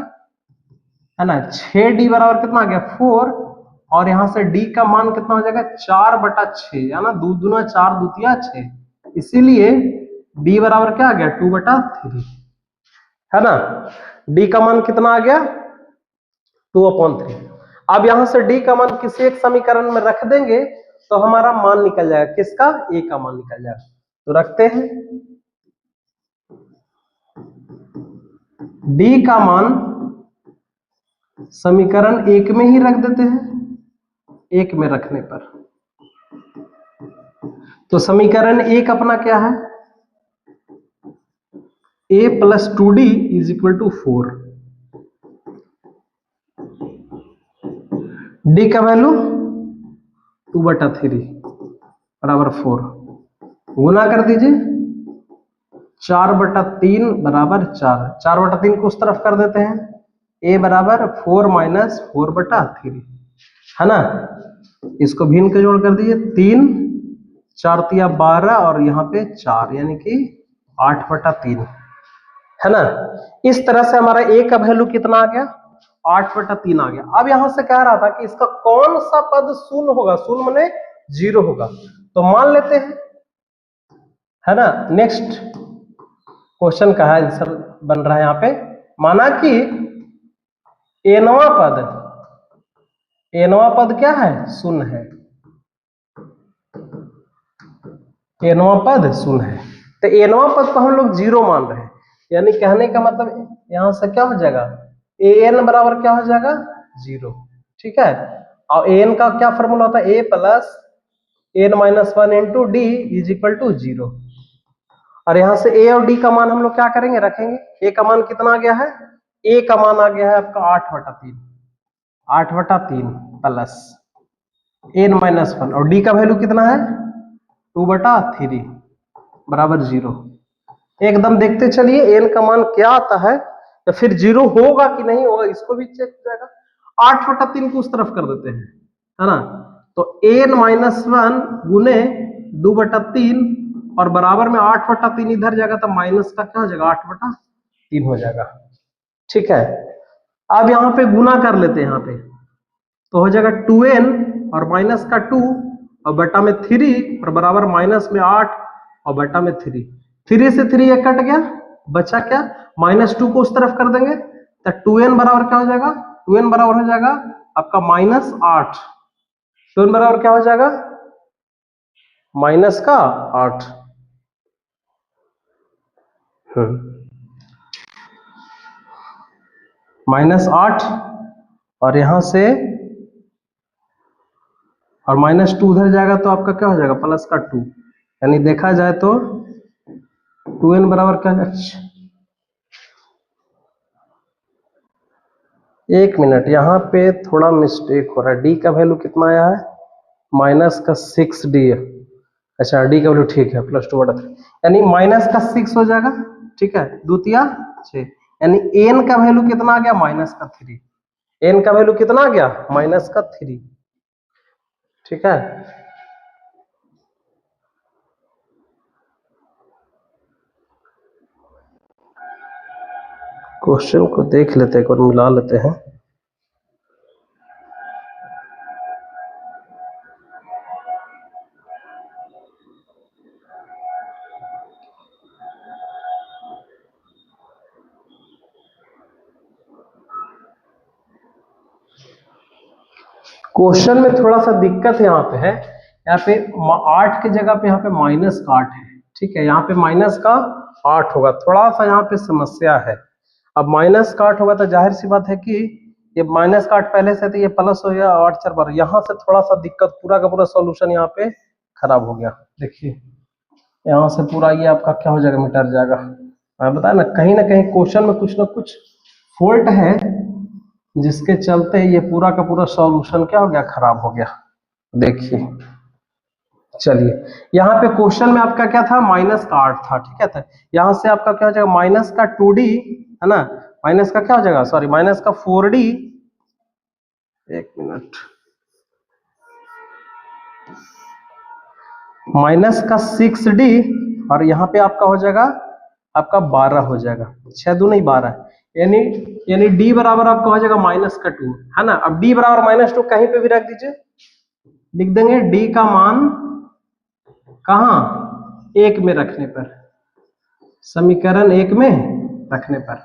है ना 6d बराबर कितना आ गया 4 और यहां से d का मान कितना हो जाएगा 4/6 है ना, 2 दूना 4 दूतिया 6, इसीलिए d बराबर क्या आ गया 2/3 है ना। d का मान कितना आ गया 2/3। अब यहां से d का मान किसी एक समीकरण में रख देंगे तो हमारा मान निकल जाएगा किसका a का मान निकल जाएगा। तो रखते हैं d का मान समीकरण 1 में ही रख देते हैं। 1 में रखने पर तो समीकरण 1 अपना क्या है a plus 2d is equal to 4। d का वैल्यू 2/3 बराबर 4 गुना कर दीजिए 4/3 बराबर 4, 4/3 को उस तरफ कर देते हैं, a बराबर 4 माइनस 4/3, है ना। इसको भिन्न के जोड़ कर दीजिए, 3 4 तिया 12 और यहाँ पे 4 यानी कि 8/3, है ना। इस तरह से हमारा a का वैल्यू कितना आ गया, 8/3 आ गया। अब यहां से कह रहा था कि इसका कौन सा पद शून्य होगा, शून्य माने 0 होगा, तो मान लेते हैं, है ना। नेक्स्ट क्वेश्चन का आंसर बन रहा है यहाँ पे, माना कि एनवा पद क्या है, शून्य है, एनवा पद शून्य है, तो एनवा पद को हम लोग 0 मान रहे हैं, यानी कहने का मतलब यहां से क्या हो जाएगा, an बराबर क्या हो जाएगा 0, ठीक है। और an का क्या फॉर्मूला होता है, a plus n-1 into D is equal to 0। और यहां से a और d का मान हम लोग क्या करेंगे, रखेंगे। a का मान कितना आ गया है, a का मान आ गया है आपका 8/3 प्लस n-1, और d का वैल्यू कितना है 2/3 बराबर 0। एकदम देखते चलिए n का मान क्या आता है, या फिर 0 होगा कि नहीं होगा, इसको भी चेक हो जाएगा। 8/3 को उस तरफ कर देते हैं, है ना, तो n-1 गुने 2/3 और बराबर में 8/3 इधर जाएगा, तो माइनस का क्या हो जाएगा 8/3 हो जाएगा, ठीक है। अब यहाँ पे गुना कर लेते हैं, यहाँ पे तो हो जाएगा 2n और माइनस का 2 और बटा में 3 और बराबर माइनस में 8 और बटा में 3, 3 से 3 ये कट गया, बचा क्या, -2 को उस तरफ कर देंगे, तो 2n बराबर क्या हो जाएगा, 2n बराबर हो जाएगा आपका -8, 2n बराबर क्या हो जाएगा -8। -8 और यहां से और -2 उधर जाएगा तो आपका क्या हो जाएगा +2, यानी देखा जाए तो 2n बराबर क्या, एक मिनट, यहाँ पे थोड़ा मिस्टेक हो रहा है, डी का वैल्यू कितना आया है -6d, अच्छा डी का वैल्यू ठीक है +2/3, यानी -6 हो जाएगा, ठीक है, द्वितीया 6, यानी n का वैल्यू कितना आ गया -3, n का वैल्यू कितना आ गया -3, ठीक है। क्वेश्चन को देख लेते हैं, एक बार मिला लेते हैं। क्वेश्चन में थोड़ा सा दिक्कत यहाँ पे है, यहाँ पे 8 की जगह पे यहाँ पे -8 है, ठीक है, यहाँ पे -8 होगा, थोड़ा सा यहाँ पे समस्या है। अब -8 होगा तो जाहिर सी बात है कि ये -8 पहले से, तो ये प्लस हो गया 8 4 12, यहाँ से थोड़ा सा दिक्कत, पूरा का पूरा सॉल्यूशन यहाँ पे खराब हो गया। देखिए यहाँ से पूरा ये आपका क्या हो जाएगा, मिटर जाएगा। मैं बताया ना कहीं क्वेश्चन में कुछ ना कुछ फॉल्ट है, जिसके चलते ये पूरा का पूरा सॉल्यूशन क्या हो गया, खराब हो गया। देखिए चलिए, यहाँ पे क्वेश्चन में आपका क्या था, -8 था, ठीक है, तो यहाँ से आपका क्या हो जाएगा -2d, है ना, माइनस का क्या हो जाएगा, सॉरी -4d, एक मिनट, -6d और यहाँ पे आपका हो जाएगा आपका 12 हो जाएगा, 6 दूनी 12, यानी d बराबर आपका हो जाएगा -2, है ना। अब d बराबर -2 कहीं पे भी रख दीजिए, लिख देंगे d का मान कहाँ, 1 में रखने पर, समीकरण 1 में रखने पर,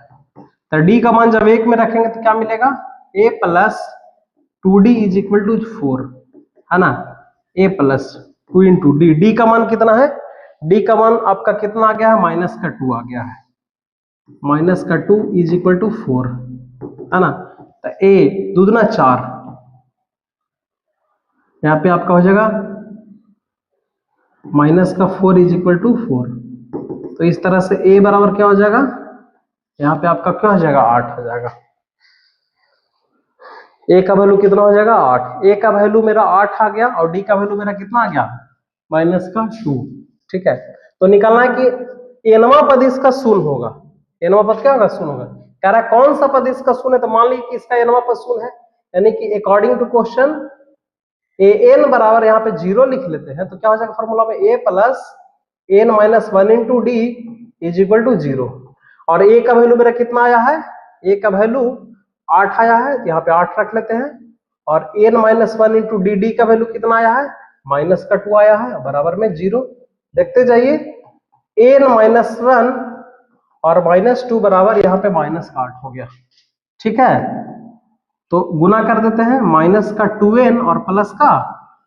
तो d का मान जब 1 में रखेंगे तो क्या मिलेगा, a + 2d is equal to 4, है ना, a + 2 इंटू डी, डी का मान कितना है, डी का मान आपका कितना आ गया है -2 आ गया है, -2 इज इक्वल टू 4, है ना, तो a दूना 4, यहाँ पे आपका हो जाएगा -4 इज इक्वल टू 4, तो इस तरह से a बराबर क्या हो जाएगा, यहाँ पे आपका क्या हो जाएगा 8 हो जाएगा। a का वैल्यू कितना हो जाएगा 8, a का वैल्यू मेरा 8 आ गया और d का वैल्यू मेरा कितना आ गया -2, ठीक है। तो निकालना है कि एनवा पद इसका शून्य होगा। एनवा पद क्या होगा? शून्य होगा। कह रहा है कौन सा पद इसका शून्य है, तो मान लीजिए कि इसका एनवा पद शून्य है, यानी कि according to question a n बराबर यहाँ पे 0 लिख लेते हैं, तो क्या हो जाएगा फॉर्मूला में A plus N minus 1 into D is equal to 0। और ए का वैल्यू मेरा कितना आया है? ए का वैल्यू 8 आया है, यहाँ पे 8 रख लेते हैं। और n minus 1 into d, d का वैल्यू कितना आया है? माइनस का 2 आया है, बराबर में 0। देखते जाइए, एन माइनस 1 और माइनस 2 बराबर यहाँ पे माइनस का 8 हो गया। ठीक है, तो गुना कर देते हैं, माइनस का 2n और प्लस का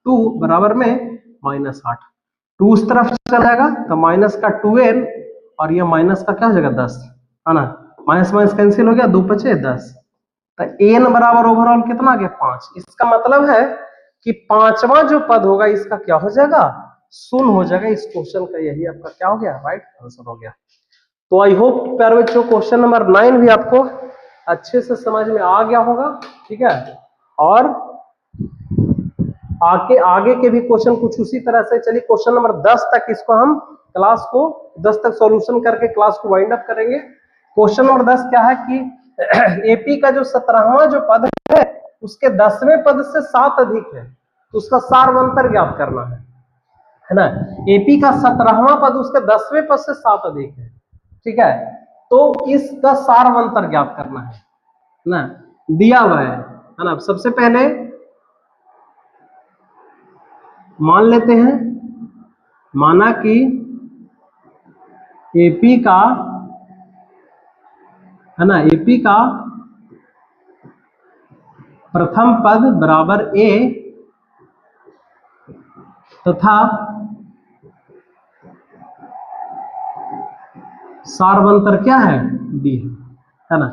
2 बराबर में माइनस 8। 2 उस तरफ चला जाएगा तो माइनस का 2n और ये माइनस का क्या हो जाएगा? 10, है ना। माइनस माइनस कैंसिल हो गया, 2 बचे 10, तो n बराबर ओवरऑल कितना आ गया? 5। इसका मतलब है कि पांचवा जो पद होगा इसका क्या हो जाएगा? शून्य हो जाएगा। इस क्वेश्चन का यही आपका क्या हो गया? राइट आंसर हो गया। तो आई होप प्यारे बच्चों क्वेश्चन नंबर 9 भी आपको अच्छे से समझ में आ गया होगा। ठीक है, और आगे के भी क्वेश्चन कुछ उसी तरह से। चलिए क्वेश्चन नंबर 10 तक इसको हम क्लास को 10 तक सॉल्यूशन करके क्लास को वाइंड अप करेंगे। क्वेश्चन नंबर 10 क्या है कि एपी का जो 17वां जो पद है उसके 10वें पद से 7 अधिक है, तो उसका सारवंतर ज्ञात करना है ना। एपी का 17वां पद उसके 10वें पद से 7 अधिक है। ठीक है, तो इसका सारवंतर ज्ञात करना है ना, दिया हुआ है ना। सबसे पहले मान लेते हैं, माना कि एपी का है ना, एपी का प्रथम पद बराबर ए तथा सारवंतर क्या है? डी है ना।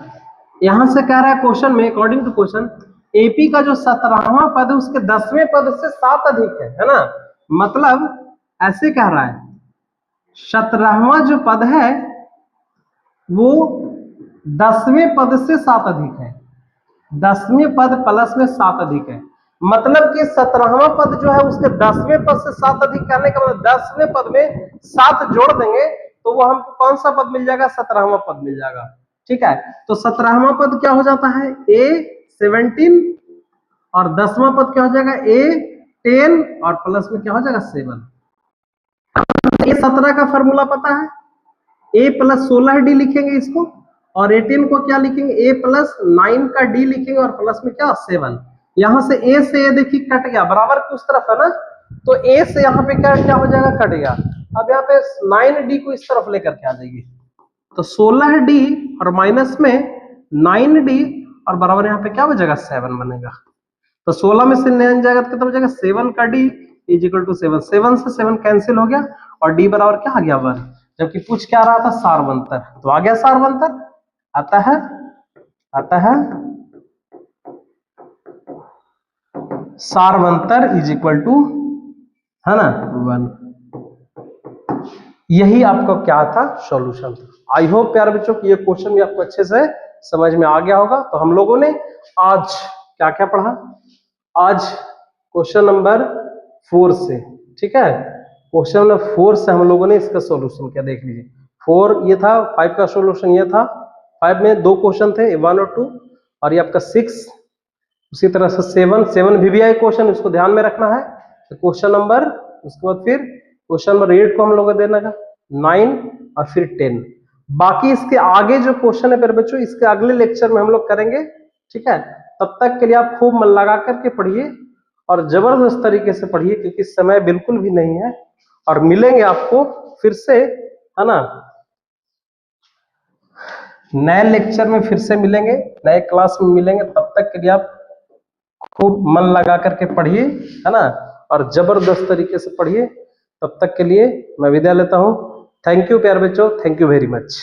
यहां से कह रहा है क्वेश्चन में, अकॉर्डिंग टू क्वेश्चन, एपी का जो 17वां पद है उसके 10वें पद से 7 अधिक है ना। मतलब ऐसे कह रहा है 17वां जो पद है वो 10वें पद से 7 अधिक है, 10वें पद प्लस में 7 अधिक है। मतलब कि 17वां पद जो है उसके 10वें पद से 7 अधिक करने का मतलब 10वें पद में 7 जोड़ देंगे तो वो हमको कौन सा पद मिल जाएगा? 17वां पद मिल जाएगा। ठीक है, तो 17वां पद क्या हो जाता है? A17 और 10वां पद क्या हो जाएगा? A10 और प्लस में क्या हो जाएगा? 7। A17 का फॉर्मूला पता है, A प्लस 16D लिखेंगे इसको, और 18 को क्या लिखेंगे? A प्लस 9 का D लिखेंगे और प्लस में क्या? 7। यहां से A से A देखिए कट गया, बराबर की उस तरफ है ना, तो A से यहाँ पे क्या क्या हो जाएगा? कट गया। अब यहाँ पे 9D को इस तरफ लेकर के आ जाएगी, तो 16D और माइनस में 9D और बराबर यहाँ पे क्या हो जाएगा? 7 बनेगा। तो 16 में से 9 जाएगा तो कितना हो जाएगा? 7 का D इज इक्वल टू 7। 7 से 7 कैंसिल हो गया और D बराबर क्या आ गया? 1। जबकि पूछ क्या रहा था? सारवंतर, तो आ गया सारवंतर। आता है सारवंतर इज इक्वल टू, है ना, 1। यही आपका क्या था? सॉल्यूशन था। आई होप प्यारे बच्चों कि ये क्वेश्चन भी आपको अच्छे से समझ में आ गया होगा। तो हम लोगों ने आज क्या क्या पढ़ा? आज क्वेश्चन नंबर 4 से, ठीक है, क्वेश्चन नंबर 4 से हम लोगों ने इसका सॉल्यूशन किया। देख लीजिए 4 ये था, 5 का सॉल्यूशन ये था। 5 में 2 क्वेश्चन थे, 1 और 2, और ये आपका 6। उसी तरह से 7 VVI क्वेश्चन, इसको ध्यान में रखना है। तो क्वेश्चन नंबर, उसके बाद फिर क्वेश्चन नंबर 8 को हम लोग देना है, 9 और फिर 10। बाकी इसके आगे जो क्वेश्चन है मेरे बच्चों, इसके अगले लेक्चर में हम लोग करेंगे। ठीक है, तब तक के लिए आप खूब मन लगा करके पढ़िए और जबरदस्त तरीके से पढ़िए, क्योंकि समय बिल्कुल भी नहीं है। और मिलेंगे आपको फिर से, है ना, नए लेक्चर में फिर से मिलेंगे, नए क्लास में मिलेंगे। तब तक के लिए आप खूब मन लगा करके पढ़िए, है ना, और जबरदस्त तरीके से पढ़िए। तब तक के लिए मैं विदा लेता हूं। थैंक यू प्यारे बच्चों, थैंक यू वेरी मच।